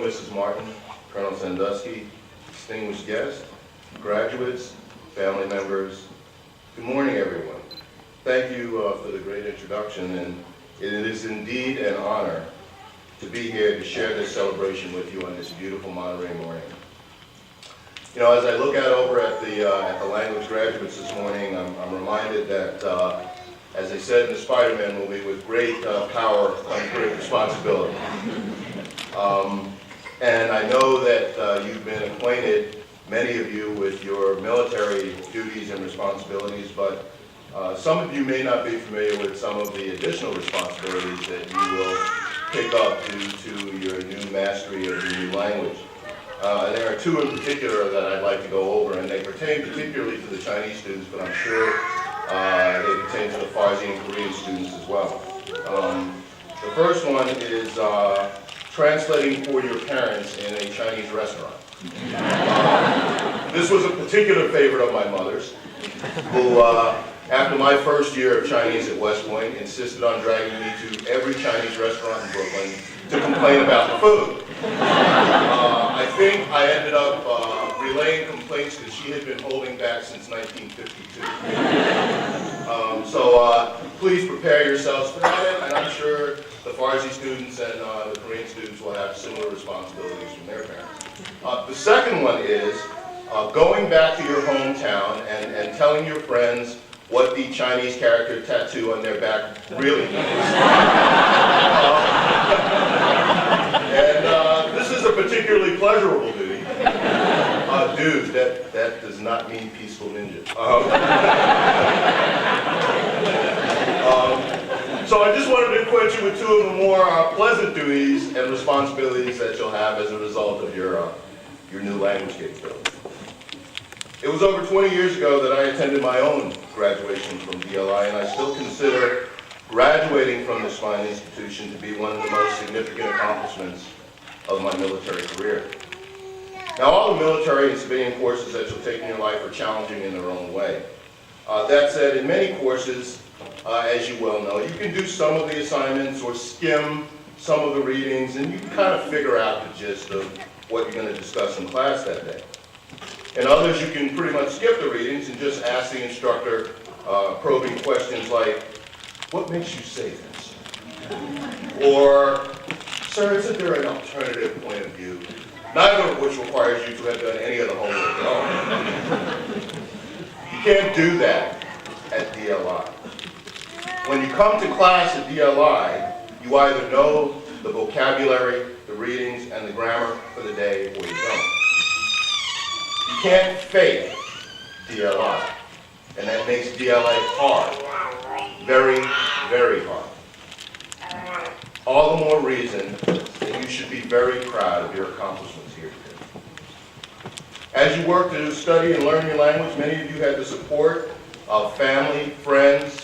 Mrs. Martin, Colonel Sandusky, distinguished guests, graduates, family members. Good morning, everyone. Thank you for the great introduction, and it is indeed an honor to be here to share this celebration with you on this beautiful Monterey morning. You know, as I look out over at the language graduates this morning, I'm reminded that, as they said in the Spider-Man movie, with great power comes great responsibility. And I know that you've been acquainted, many of you, with your military duties and responsibilities, but some of you may not be familiar with some of the additional responsibilities that you will pick up due to your new mastery of the new language. And there are two in particular that I'd like to go over, and they pertain particularly to the Chinese students, but I'm sure they pertain to the Farsi and Korean students as well. The first one is translating for your parents in a Chinese restaurant. This was a particular favorite of my mother's, who, after my first year of Chinese at West Point, insisted on dragging me to every Chinese restaurant in Brooklyn to complain about the food. I think I ended up relaying complaints that she had been holding back since 1952. So please prepare yourselves for that, and I'm sure the Farsi students and the Korean students will have similar responsibilities from their parents. The second one is going back to your hometown and telling your friends what the Chinese character tattoo on their back really means. And this is a particularly pleasurable duty. Dude, that does not mean peaceful ninja. So I just wanted to acquaint you with two of the more pleasant duties and responsibilities that you'll have as a result of your new language capability. It was over 20 years ago that I attended my own graduation from DLI, and I still consider graduating from this fine institution to be one of the most significant accomplishments of my military career. Now, all the military and civilian courses that you'll take in your life are challenging in their own way. That said, in many courses, as you well know, you can do some of the assignments or skim some of the readings, and you can kind of figure out the gist of what you're going to discuss in class that day. In others, you can pretty much skip the readings and just ask the instructor probing questions like, what makes you say this? Or, sir, isn't there an alternative point of view? Neither of which requires you to have done any of the homework at all. You can't do that at DLI. When you come to class at DLI, you either know the vocabulary, the readings, and the grammar for the day, or you don't. You can't fake DLI, and that makes DLA hard. Very, very hard. All the more reason that you should be very proud of your accomplishments here today. As you work to study and learn your language, many of you had the support of family, friends,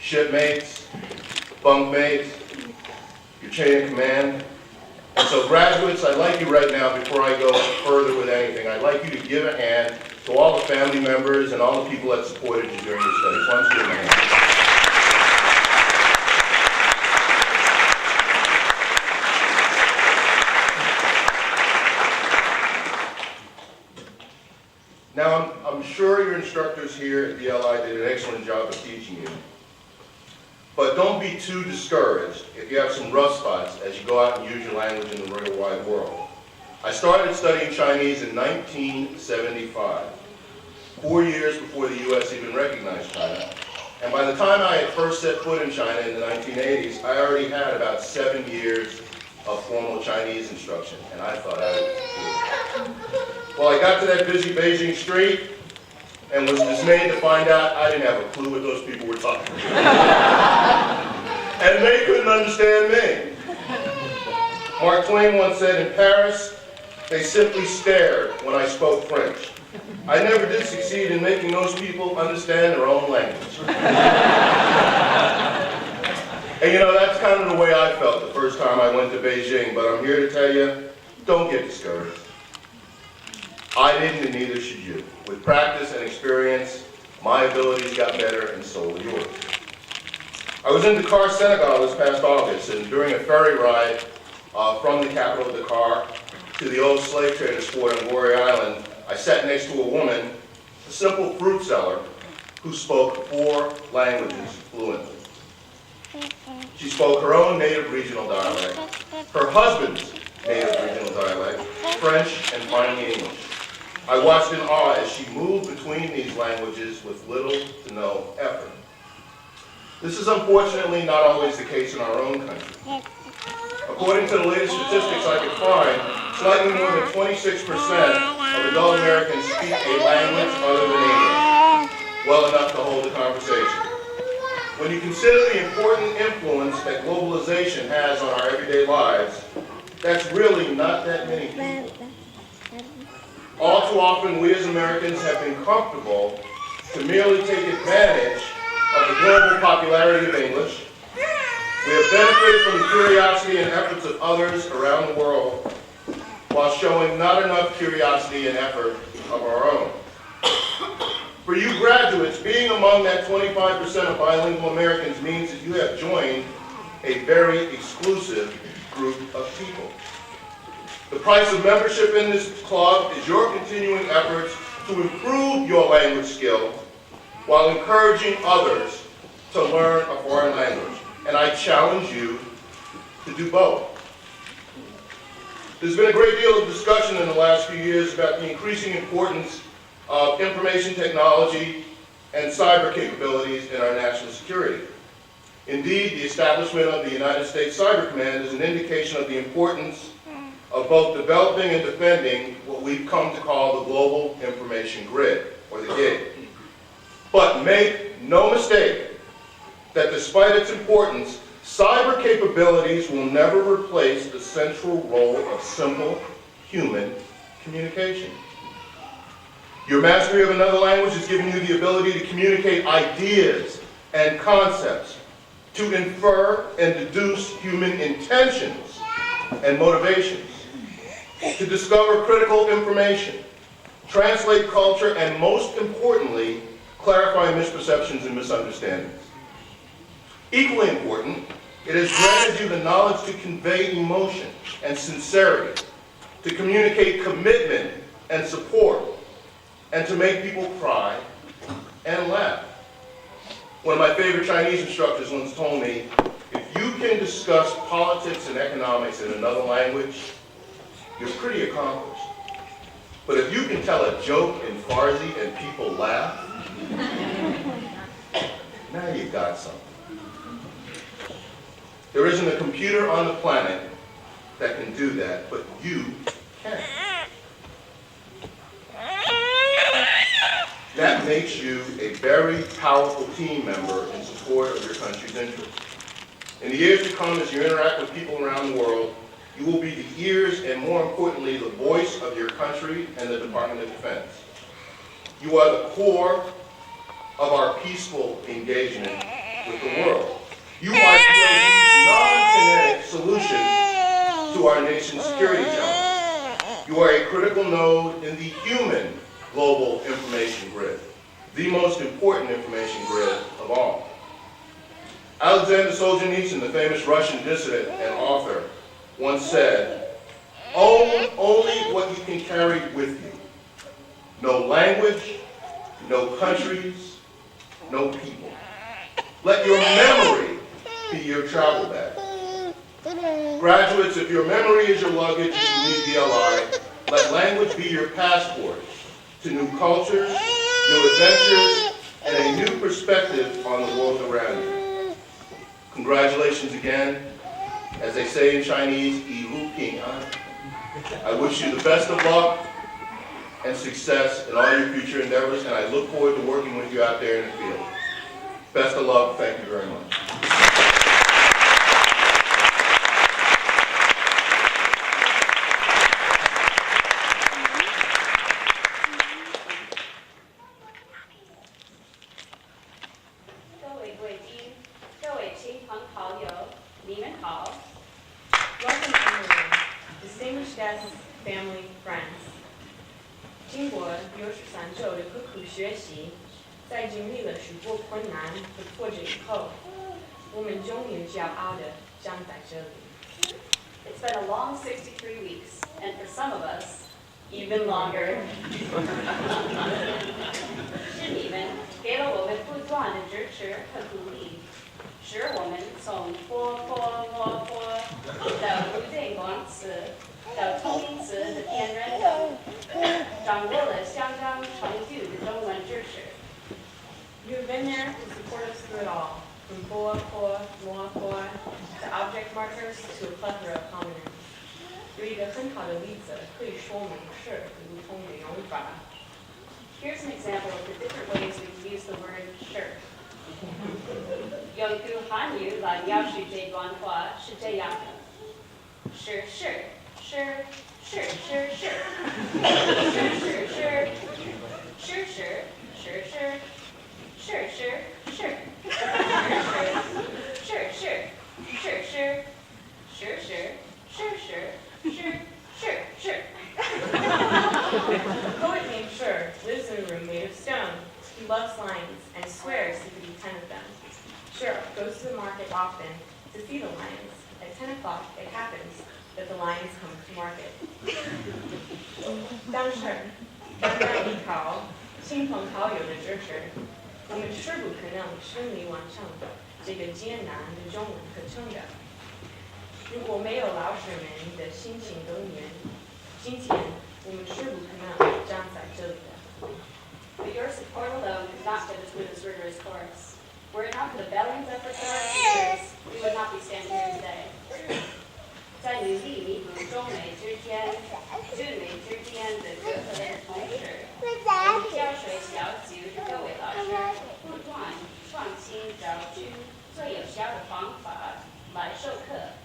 shipmates, bunkmates, your chain of command. And so graduates, I'd like you right now, before I go further with anything, I'd like you to give a hand to all the family members and all the people that supported you during your studies. Why don't you give them a hand? Now, I'm sure your instructors here at DLI did an excellent job of teaching you. But don't be too discouraged if you have some rough spots as you go out and use your language in the real wide world. I started studying Chinese in 1975, 4 years before the U.S. even recognized China. And by the time I had first set foot in China in the 1980s, I already had about 7 years of formal Chinese instruction, and I thought I was good. Well, I got to that busy Beijing street and was dismayed to find out I didn't have a clue what those people were talking about. And they couldn't understand me. Mark Twain once said, in Paris, they simply stared when I spoke French. I never did succeed in making those people understand their own language. And you know, that's kind of the way I felt the first time I went to Beijing, but I'm here to tell you, don't get discouraged. I didn't, and neither should you. With practice and experience, my abilities got better, and so will yours. I was in Dakar, Senegal this past August, and during a ferry ride from the capital of Dakar to the old slave traders' fort on Goree Island, I sat next to a woman, a simple fruit seller, who spoke 4 languages fluently. She spoke her own native regional dialect, her husband's native regional dialect, French, and finally English. I watched in awe as she moved between these languages with little to no effort. This is unfortunately not always the case in our own country. According to the latest statistics I could find, slightly more than 26% of adult Americans speak a language other than English well enough to hold a conversation. When you consider the important influence that globalization has on our everyday lives, that's really not that many people. All too often, we as Americans have been comfortable to merely take advantage of the global popularity of English. We have benefited from the curiosity and efforts of others around the world while showing not enough curiosity and effort of our own. For you graduates, being among that 25% of bilingual Americans means that you have joined a very exclusive group of people. The price of membership in this club is your continuing efforts to improve your language skill while encouraging others to learn a foreign language. And I challenge you to do both. There's been a great deal of discussion in the last few years about the increasing importance of information technology and cyber capabilities in our national security. Indeed, the establishment of the United States Cyber Command is an indication of the importance of both developing and defending what we've come to call the Global Information Grid, or the GIG. But make no mistake that despite its importance, cyber capabilities will never replace the central role of simple human communication. Your mastery of another language is giving you the ability to communicate ideas and concepts, to infer and deduce human intentions and motivations, to discover critical information, translate culture, and most importantly, clarify misperceptions and misunderstandings. Equally important, it has granted you the knowledge to convey emotion and sincerity, to communicate commitment and support, and to make people cry and laugh. One of my favorite Chinese instructors once told me, if you can discuss politics and economics in another language, you're pretty accomplished. But if you can tell a joke in Farsi and people laugh, now you've got something. There isn't a computer on the planet that can do that, but you can. That makes you a very powerful team member in support of your country's interests. In the years to come, as you interact with people around the world, you will be the ears and, more importantly, the voice of your country and the Department of Defense. You are the core of our peaceful engagement with the world. You are DLI's non-kinetic solution to our nation's security challenge. You are a critical node in the human global information grid, the most important information grid of all. Alexander Solzhenitsyn, the famous Russian dissident and author, once said, "Own only what you can carry with you. No language, no countries, no people. Let your memory be your travel bag." Graduates, if your memory is your luggage as you leave DLI, let language be your passport to new cultures, new adventures, and a new perspective on the world around you. Congratulations again. As they say in Chinese, "Yi Lu Ping An." I wish you the best of luck and success in all your future endeavors, and I look forward to working with you out there in the field. Best of luck. Thank you very much. 各位亲朋好友，你们好。Welcome everyone, distinguished guests, family, friends. 经过63周的刻苦学习，在经历了许多困难和挫折以后，我们终于骄傲地站在这里。been a long 63 weeks, and for some of us, even longer. 是你们给了我们不断的支持和鼓励，使我们从活到不定广词到同义词的辨认等，掌握了相当程度的中文知识。You've been there to support us through it all, from more, to object markers to a plethora of homonyms. 有一个很好的例子可以说明是如同的用法。Here's an example of the different ways we can use the word sure. 有一句汉语来描述这段话是这样的：是是是是是是是是是是是是。是是是，是是是是是。The poet named Sure lives in a room made of stone. He loves lions and swears he could eat 10 of them. Sure goes to the market often to see the lions. At 10 o'clock, it happens that the lions come to market. 当时，刚刚依靠亲朋好友的支持。我们是不可能顺利完成这个艰难的中文课程的。如果没有老师们的辛勤耕耘，今天我们是不可能站在这里的。But your support alone could not get us through this rigorous course. Were it not for the valiant efforts of our teachers, we would not be standing here today. 在努力弥补中美之间的隔阂的同时，我们教水小组的各位老师不断创新找出最有效的方法来授课。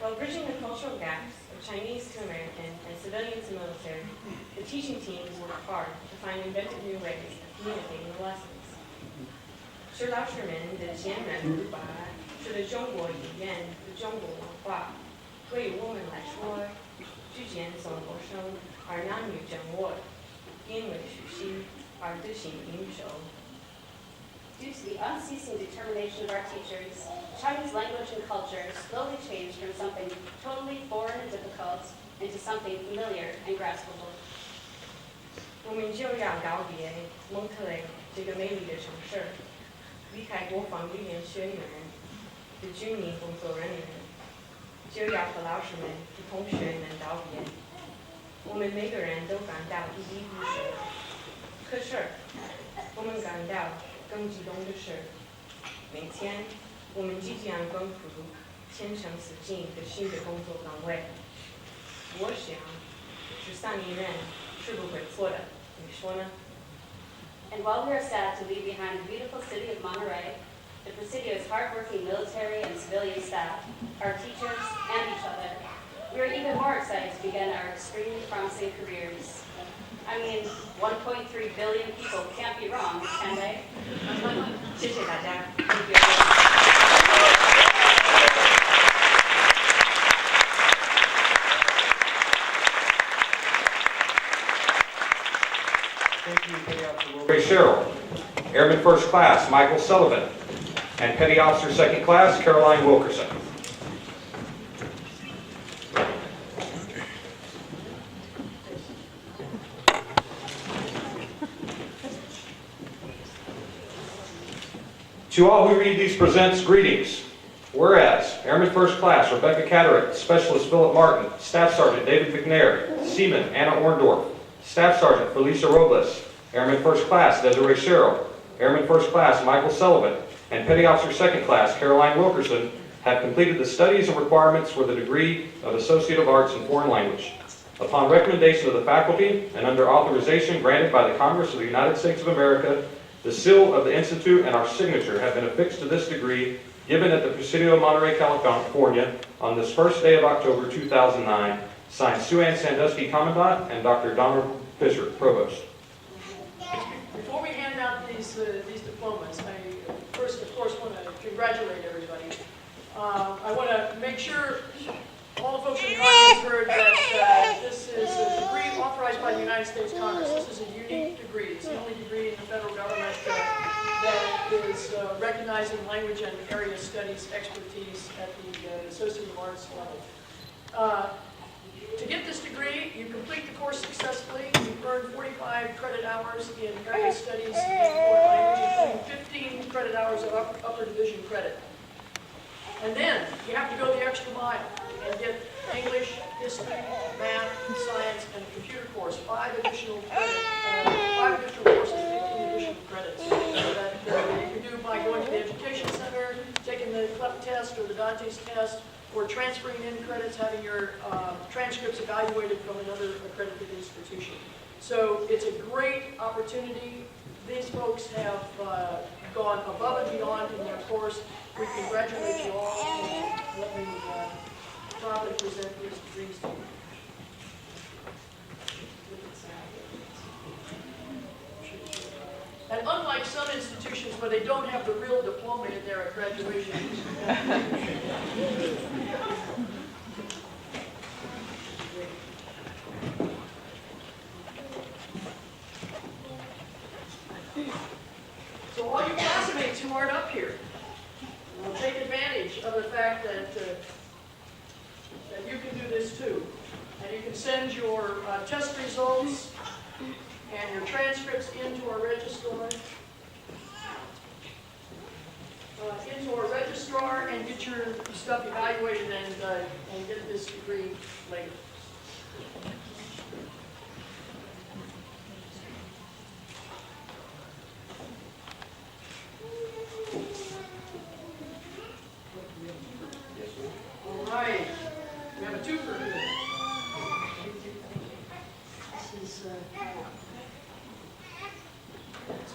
While bridging the cultural gaps of Chinese to American and civilian to military, the teaching teams work hard to find inventive new ways of communicating the lessons. 是老师们的艰难不拔，是对中国语言和中国文化。对于我们来说，之间从陌生而难以掌握，因为熟悉而得心应手。Due to the unceasing determination of our teachers, Chinese language and culture slowly changed from something totally foreign and difficult into something familiar and graspable. 我们就要告别蒙特雷这个美丽的城市，离开国防语言学院的军民工作人员。就要和老师们和同学们道别，我们每个人都感到依依不舍。可是，我们感到更激动的是，明天我们即将奔赴前程似锦的新的工作岗位。我想，13亿人是不会错的，你说呢？ And while we are sad to leave behind the beautiful city of Monterey, the Presidio's hardworking military and civilian staff, our teachers, and each other, we are even more excited to begin our extremely promising careers. I mean, 1.3 billion people can't be wrong, can they? 谢谢大家。Thank you. Thank you, Petty Officer Ray Sherrill, Airman First Class Michael Sullivan, and Petty Officer Second Class Caroline Wilkerson. To all who read these presents greetings. Whereas, Airman First Class Rebecca Catterick, Specialist Philip Martin, Staff Sergeant David McNair, Seaman Anna Orndorff, Staff Sergeant Felisa Robles, Airman First Class Desiree Sherrill, Airman First Class Michael Sullivan, and Petty Officer Second Class Caroline Wilkerson have completed the studies and requirements for the degree of Associate of Arts in Foreign Language. Upon recommendation of the faculty and under authorization granted by the Congress of the United States of America, the seal of the Institute and our signature have been affixed to this degree given at the Presidio Monterey, California on this first day of October 2009, signed Sue Ann Sandusky, Commandant, and Dr. Donald Fisher, Provost. Before we hand out these diplomas, I first, of course, want to congratulate everybody. I want to make sure all the folks in the audience heard that this is a degree authorized by the United States Congress. This is a unique degree. It's the only degree in the federal government that is recognizing language and area studies expertise at the Associate of Arts level. To get this degree, you complete the course successfully, you earn 45 credit hours in area studies and foreign language, including 15 credit hours of upper division credit. And then you have to go the extra mile and get English, history, math, science, and a computer course, 5 additional credit, 5 additional courses, 15 additional credits. So that you can do by going to the education center, taking the CLEP test or the Dante's test, or transferring in credits, having your transcripts evaluated from another accredited institution. So it's a great opportunity. These folks have gone above and beyond in their course. We congratulate you all, and let me proudly present these degrees to you. And unlike some institutions where they don't have the real diploma in there at graduation, so all you classmates who aren't up here, will take advantage of the fact that you can do this too. And you can send your test results and your transcripts into our registrar, and get your stuff evaluated and get this degree later. All right, we have a twofer here. This is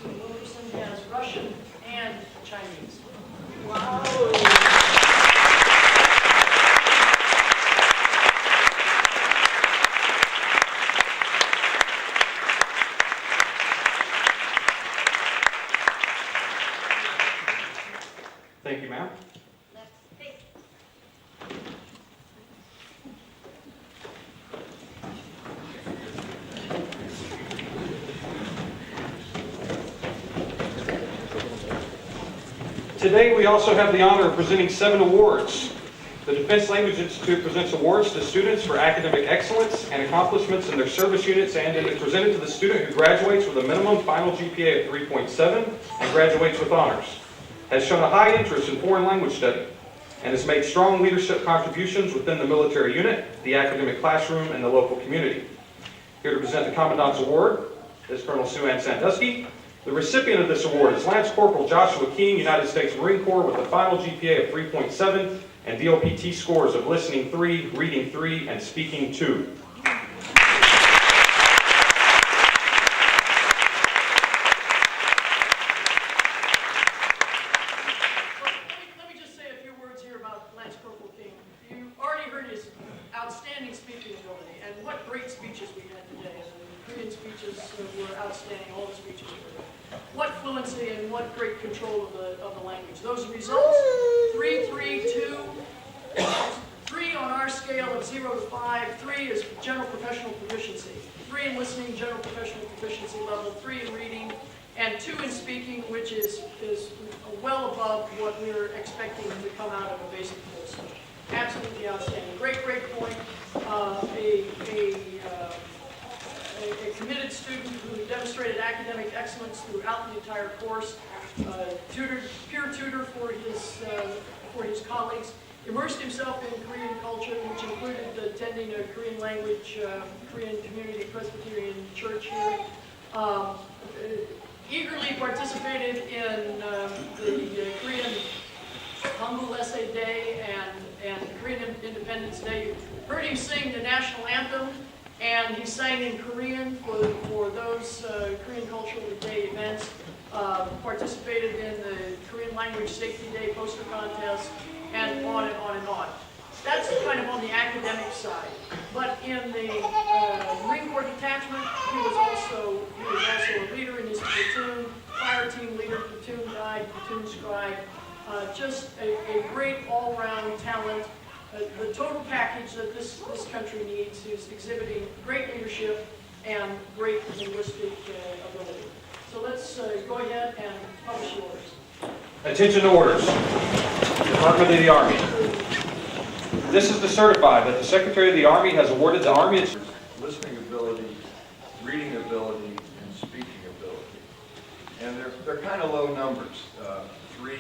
Wilkerson has Russian and Chinese. Wow. Thank you, ma'am. Today, we also have the honor of presenting 7 awards. The Defense Language Institute presents awards to students for academic excellence and accomplishments in their service units, and it is presented to the student who graduates with a minimum final GPA of 3.7 and graduates with honors, has shown a high interest in foreign language study, and has made strong leadership contributions within the military unit, the academic classroom, and the local community. Here to present the Commandant's Award is Colonel Sue Ann Sandusky. The recipient of this award is Lance Corporal Joshua King, United States Marine Corps, with a final GPA of 3.7 and DOPT scores of listening 3, reading 3, and speaking 2. Let me just say a few words here about Lance Corporal King. You already heard his outstanding speaking ability, and what great speeches we had today. The Korean speeches were outstanding, all the speeches were. What fluency and what great control of the language. Those results, 3.32, 3 on our scale of 0 to 5, 3 is general professional proficiency, 3 in listening, general professional proficiency level, 3 in reading, and 2 in speaking, which is well above what we're expecting to come out of a basic course. Absolutely outstanding. Great point. A committed student who demonstrated academic excellence throughout the entire course, peer tutor for his colleagues, immersed himself in Korean culture, which included attending a Korean language, Korean community Presbyterian church here, eagerly participated in the Korean Hangul Essay Day and Korean Independence Day. Heard him sing the national anthem, and he sang in Korean for those Korean Cultural Day events, participated in the Korean Language Safety Day poster contest, and on and on and on. That's kind of on the academic side. But in the Marine Corps detachment, he was also a leader in his platoon, fire team leader, platoon guide, platoon scribe. Just a great all-round talent. The total package that this country needs is exhibiting great leadership and great linguistic ability. So let's go ahead and publish the orders. Attention to orders. Department of the Army. This is to certify that the Secretary of the Army has awarded the Army its listening ability, reading ability, and speaking ability. And they're kind of low numbers, 3,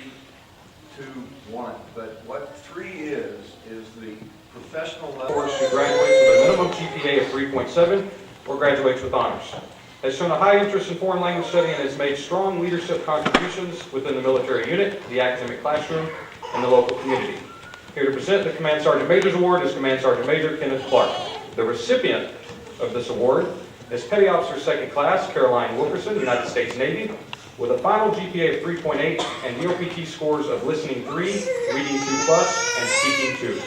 2, 1. But what 3 is the professional level. course who graduates with a minimum GPA of 3.7 or graduates with honors. Has shown a high interest in foreign language study and has made strong leadership contributions within the military unit, the academic classroom, and the local community. Here to present the Command Sergeant Major's Award is Command Sergeant Major Kenneth Clark. The recipient of this award is Petty Officer 2nd Class Caroline Wilkerson, United States Navy, with a final GPA of 3.8 and DOPT scores of listening 3, reading 2+, and speaking 2.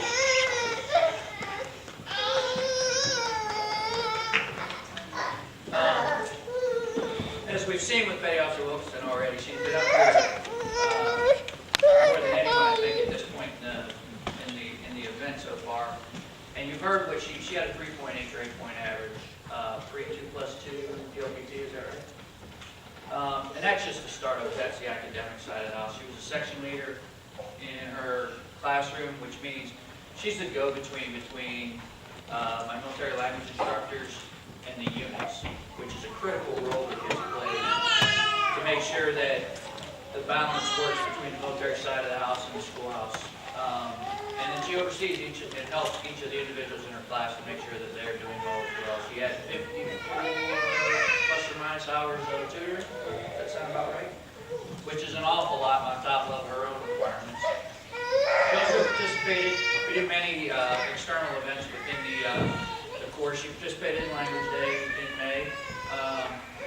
As we've seen with Petty Officer Wilkerson already, she's been up here more than anyone, I think, at this point in the event so far. And you've heard what she had a 3.8 grade point average, 3, 2+2 DLPT, is that right? And that's just the start of it. That's the academic side of the house. She was a section leader in her classroom, which means she's the go-between between my military language instructors and the units, which is a critical role that kids play to make sure that the balance works between the military side of the house and the schoolhouse. And then she oversees and helps each of the individuals in her class to make sure that they're doing all as well. She had 54 plus or minus hours of tutoring. Does that sound about right? Which is an awful lot on top of her own requirements. She also participated, we did many external events within the course. She participated in Language Day in May,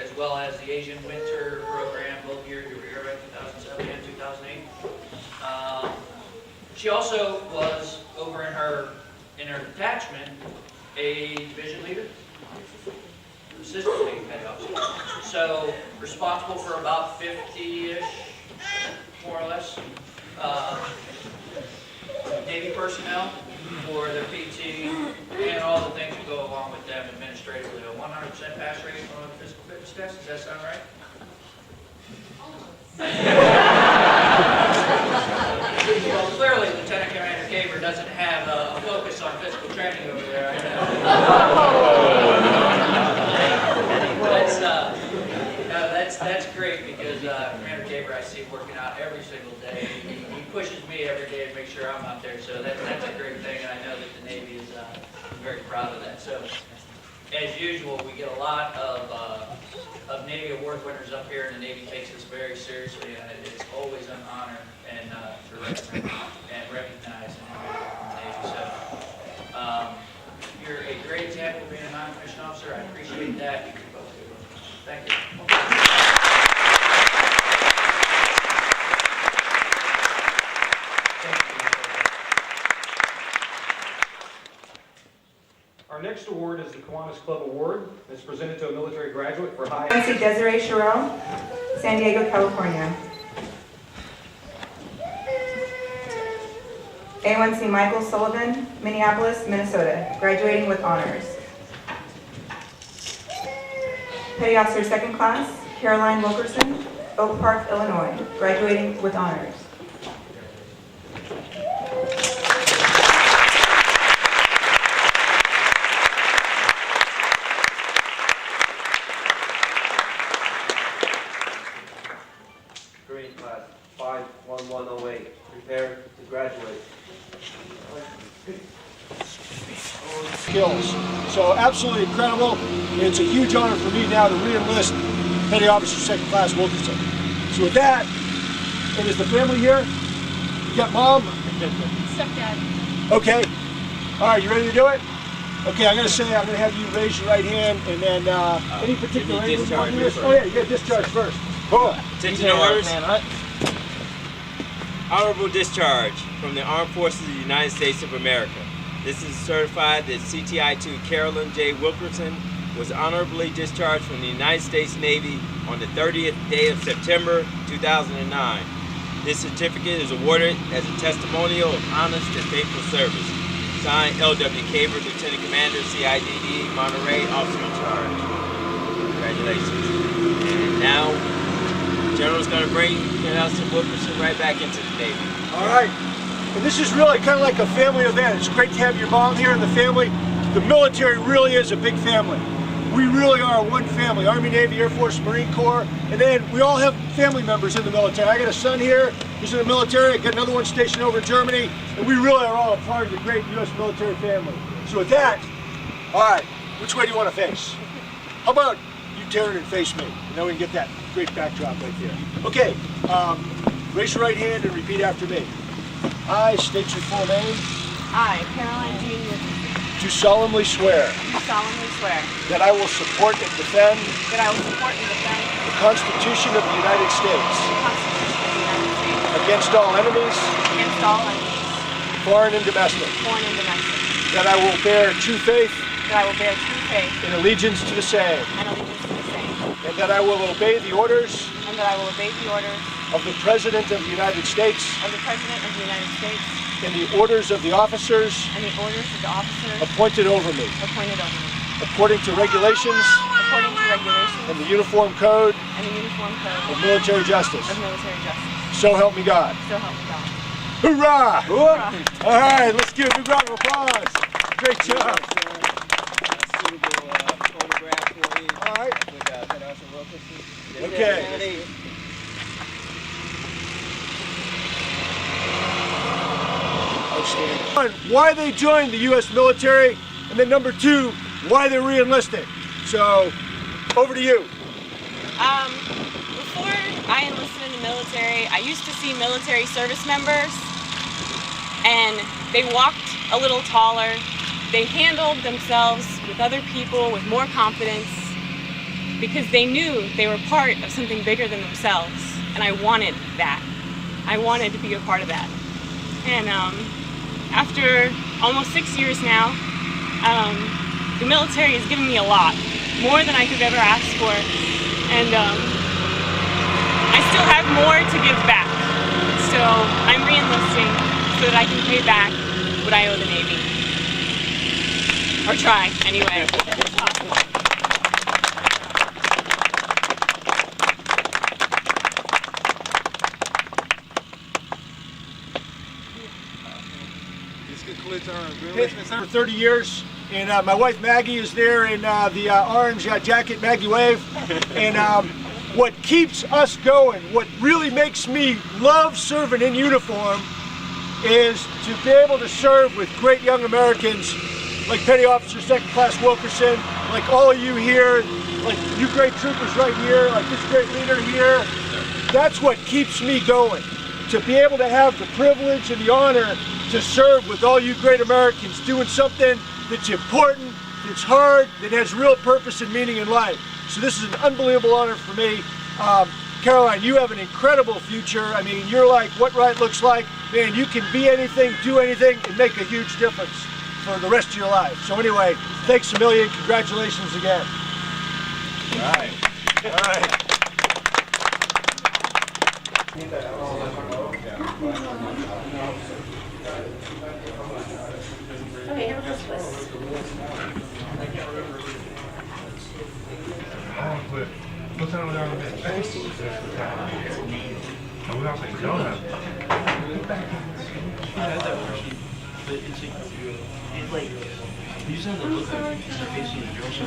as well as the Asian Winter Program, both years you were here, right, 2007 and 2008. She also was, over in her detachment, a division leader, assistant lead petty officer. So responsible for about 50-ish, more or less, Navy personnel for their PT and all the things that go along with them administratively. A 100% pass rate on the physical fitness test, does that sound right? Well, clearly Lieutenant Commander Caver doesn't have a focus on physical training over there. I know. That's great because Commander Caver I see working out every single day. He pushes me every day to make sure I'm out there, so that's a great thing, and I know that the Navy is very proud of that. So, as usual, we get a lot of Navy award winners up here, and the Navy takes this very seriously, and it is always an honor and to recognize an individual from the Navy. So, you're a great example of being a non-commissioned officer. I appreciate that. Thank you. Our next award is the Kiwanis Club Award. It's presented to a military graduate for high... A1C Desiree Sherrill, San Diego, California. A1C Michael Sullivan, Minneapolis, Minnesota, graduating with honors. Petty Officer 2nd Class, Caroline Wilkerson, Oak Park, Illinois, graduating with honors. Green Class 51108, prepare to graduate. Skills. So absolutely incredible. It's a huge honor for me now to re-enlist Petty Officer 2nd Class Wilkerson. So with that, it is the family here. You got mom? Stepdad. Okay. All right, you ready to do it? Okay, I'm going to have you raise your right hand and then any particular angle you want to do this? Oh yeah, you get discharge first. Cool. Attention orders. Honorable discharge from the Armed Forces of the United States of America. This is certified that CTI-2 Carolyn J. Wilkerson was honorably discharged from the United States Navy on the 30th day of September 2009. This certificate is awarded as a testimonial of honest and faithful service. Signed, L.W. Caver, Lieutenant Commander, CIDD, Monterey, Officer in Charge. Congratulations. And now, the General's going to bring Officer Wilkerson right back into the Navy. All right. And this is really kind of like a family event. It's great to have your mom here and the family. The military really is a big family. We really are one family, Army, Navy, Air Force, Marine Corps, and then we all have family members in the military. I got a son here who's in the military, I got another one stationed over in Germany, and we really are all a part of the great U.S. military family. So with that, all right, which way do you want to face? How about you turn and face me, and then we can get that great backdrop right there. Okay, raise your right hand and repeat after me. I state your full name. I, Caroline Jean Wilkerson, Do solemnly swear do solemnly swear that I will support and defend that I will support and defend the Constitution of the United States the Constitution of the United States against all enemies, against all enemies, foreign and domestic, foreign and domestic, that I will bear true faith that I will bear true faith and allegiance to the same, and allegiance to the same, and that I will obey the orders and that I will obey the orders of the President of the United States of the President of the United States and the orders of the officers and the orders of the officers appointed over me, appointed over me, according to regulations according to regulations and the Uniform Code and the Uniform of Code Military Justice. of Military Justice. So help me God. So help me God. Hoorah! Hoorah. All right, let's give a big round of applause. Great job. Suitable photograph for you. All right. With Petty Officer Wilkerson. Okay. Outstanding. One, why they joined the U.S. military, and then number two, why they're re-enlisting. So, over to you. Before I enlisted in the military, I used to see military service members, and they walked a little taller. They handled themselves with other people with more confidence because they knew they were part of something bigger than themselves, and I wanted that. I wanted to be a part of that. And after almost 6 years now, the military has given me a lot, more than I could have ever asked for, and I still have more to give back. So I'm re-enlisting so that I can pay back what I owe the Navy. Or try, anyway. For 30 years, and my wife Maggie is there in the orange jacket, Maggie wave, and what keeps us going, what really makes me love serving in uniform is to be able to serve with great young Americans like Petty Officer Second Class Wilkerson, like all of you here, like you great troopers right here, like this great leader here. That's what keeps me going, to be able to have the privilege and the honor to serve with all you great Americans, doing something that's important, that's hard, that has real purpose and meaning in life. So this is an unbelievable honor for me. Caroline, you have an incredible future. I mean, you're like what right looks like. Man, you can be anything, do anything, and make a huge difference for the rest of your life. So anyway, thanks a million. Congratulations again. All right. All right. Okay, here was this. What's over there on the bench? We also don't have.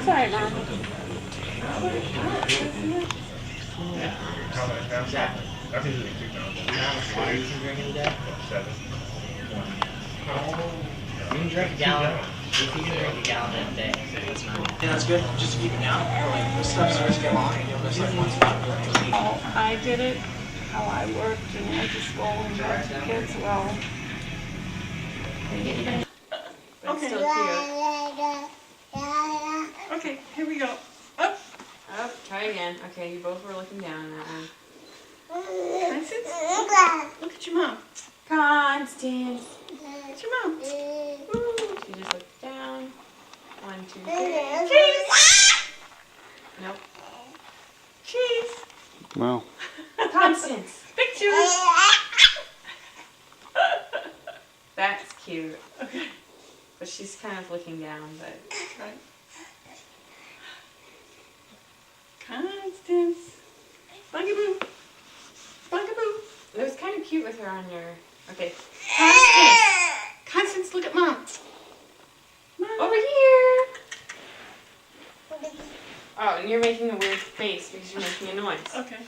Sorry, Mom. I think it's 2,000. 7. You can drink a gallon. You can drink a gallon a day. Yeah, that's good. Just to keep it down. Like the stuff starts to get long and you'll miss like one spot. I did it how I worked and went to school and got the kids well. That's still cute. Okay, here we go. Up. Up, try again. Okay, you both were looking down on that one. Constance, look at your mom. Constance. Look at your mom. Woo. She just looked down. 1, 2, 3. Cheese! Nope. Cheese. Wow. Constance. Pictures. That's cute. Okay. But she's kind of looking down, but... Right. Constance. Bugaboo. Bugaboo. It was kind of cute with her on your... Okay. Constance, look at Mom. Over here. Oh, and you're making a weird face because you're making a noise. Okay.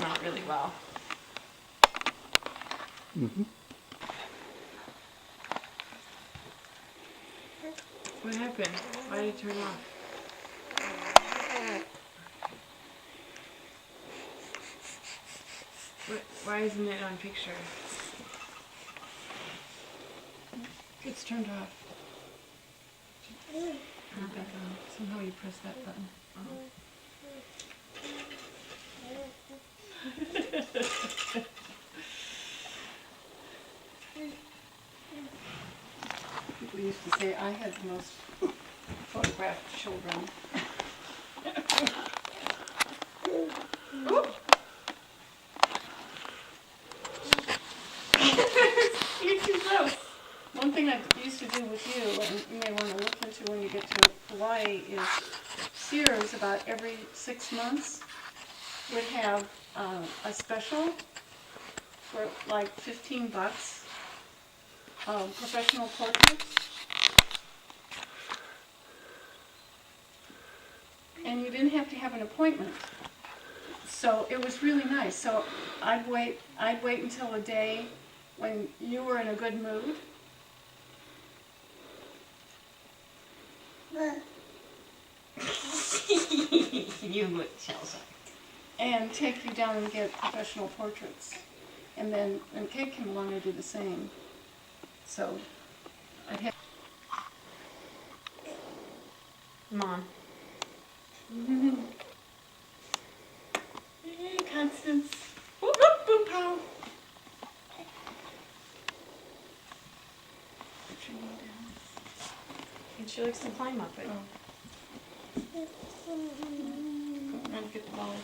Not really well. What happened? Why did it turn off? Why isn't it on picture? It's turned off. Not back on. Somehow you press that button. People used to say I had the most photographed children. You're too close. One thing I used to do with you, and you may want to look into when you get to Hawaii, is Sears about every 6 months would have a special for like $15, professional portraits. And you didn't have to have an appointment. So it was really nice. So I'd wait until a day when you were in a good mood. You would, Chelsea. And take you down and get professional portraits. And then when Kate came along, I did the same. So I'd have... Mom. Hey, Constance. Whoop, whoop, boom, pow. And she likes to climb up it. I'll get the ball.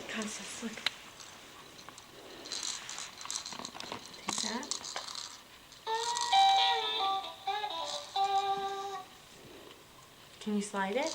Constance, look. Take that. Can you slide it?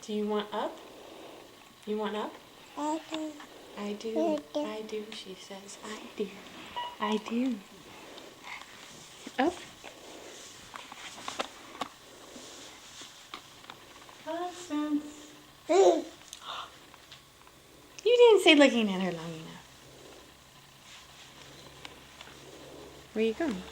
Do you want up? You want up? I do. I do, she says. I do. I do. Up. Constance. You didn't say looking at her long enough. Where you going?